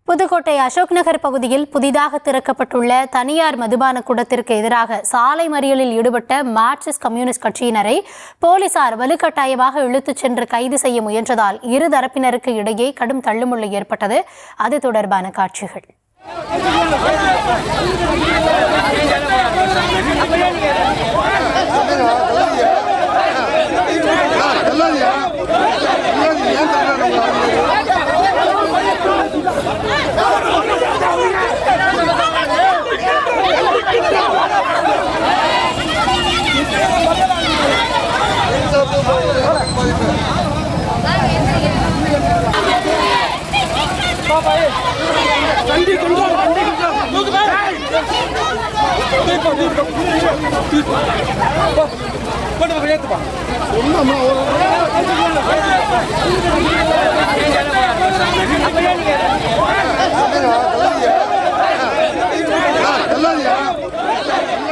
புதுக்கோட்டை அசோக் நகர் பகுதியில் புதிதாக திறக்கப்பட்டுள்ள தனியார் மதுபான கூடத்திற்கு எதிராக சாலை மறியலில் ஈடுபட்ட மார்க்சிஸ்ட் கம்யூனிஸ்ட் கட்சியினரை போலீசார் வலுக்கட்டாயமாக இழுத்துச் சென்று கைது செய்ய முயன்றதால் இரு தரப்பினருக்கு இடையே கடும் தள்ளுமுள்ளு ஏற்பட்டது. அது தொடர்பான காட்சிகள்.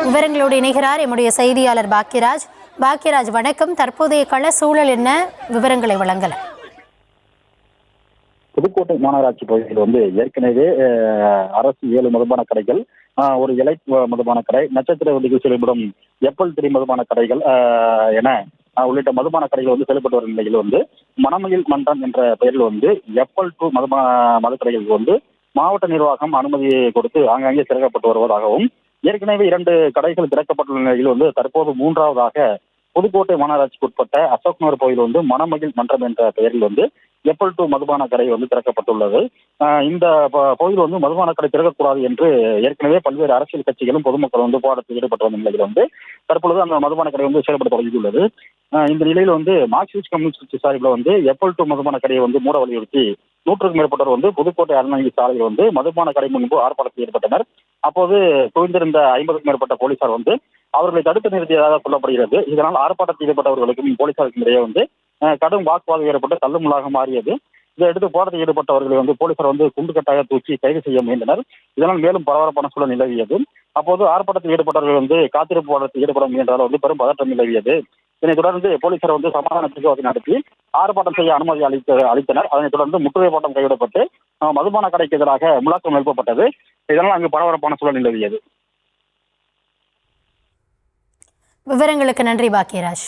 விவரங்களோடு இணைகிறார் எம்முடைய செய்தியாளர் பாக்கியராஜ். பாக்கியராஜ், வணக்கம். தற்போதைய கள சூழல் என்ன, விவரங்களை வழங்கலாம். புதுக்கோட்டை மாநகராட்சி பகுதியில் ஏற்கனவே அரசு 7 மதுபான கடைகள், ஒரு இலை மதுபான கடை, நட்சத்திர வண்டிகள் செயல்படும் எப்பல் 3 மதுபான கடைகள் என உள்ளிட்ட மதுபான கடைகள் செயல்பட்டு வரும் நிலையில் மணமயில் மன்றம் என்ற பெயரில் எப்பல் 2 மதுக்கடைகளுக்கு மாவட்ட நிர்வாகம் அனுமதி கொடுத்து ஆங்காங்கே திறக்கப்பட்டு வருவதாகவும், ஏற்கனவே 2 கடைகள் திறக்கப்பட்டுள்ள நிலையில் தற்போது 3வதாக புதுக்கோட்டை மாநகராட்சிக்கு உட்பட்ட அசோக் நகர் பகுதியில் மணமயில் மன்றம் என்ற பெயரில் எப்பல் 2 மதுபான கடை திறக்கப்பட்டுள்ளது. இந்த பகுதியில் மதுபான கடை திறக்கக்கூடாது என்று ஏற்கனவே பல்வேறு அரசியல் கட்சிகளும் பொதுமக்கள் போராட்டத்தில் ஈடுபட்டு வந்த நிலையில் தற்பொழுது அந்த மதுபான கடை செயல்பட தொடங்கியுள்ளது. இந்த நிலையில் மார்க்சிஸ்ட் கம்யூனிஸ்ட் கட்சி சார்பில் எப்பல் 2 மதுபான கடையை மூட வலியுறுத்தி 100க்கும் மேற்பட்டவர் புதுக்கோட்டை அருணகிரி சாலையில் மதுபான கடை முன்பு ஆர்ப்பாட்டத்தில் ஈடுபட்டனர். அப்போது குவிந்திருந்த 50க்கும் மேற்பட்ட போலீசார் அவர்களை தடுத்து நிறுத்தியதாக சொல்லப்படுகிறது. இதனால் ஆர்ப்பாட்டத்தில் ஈடுபட்டவர்களுக்கும் போலீசாருக்கும் இடையே கடும் வாக்குவாதம் ஏற்பட்டு தள்ளுமுள்ளாக மாறியது. இதையடுத்து போராட்டத்தில் ஈடுபட்டவர்களை போலீசார் குண்டுக்கட்டாக தூக்கி கைது செய்ய முயன்றனர். இதனால் மேலும் பரபரப்பான சூழல் நிலவியது. அப்போது ஆர்ப்பாட்டத்தில் ஈடுபட்டவர்கள் காத்திருப்பு போராட்டத்தில் ஈடுபட முயன்றால் பெரும் பதற்றம் நிலவியது. இதனைத் தொடர்ந்து போலீசார் சமாதான பேச்சுவார்த்தை நடத்தி ஆர்ப்பாட்டம் செய்ய அனுமதி அளித்தனர். அதனைத் தொடர்ந்து முற்றுகை போராட்டம் கைவிடப்பட்டு மதுபான கடைக்கு எதிராக முழக்கம் எழுப்பப்பட்டது. இதனால் அங்கு பரபரப்பான சூழல் நிலவியது. விவரங்களுக்கு நன்றி பாக்கியராஜ்.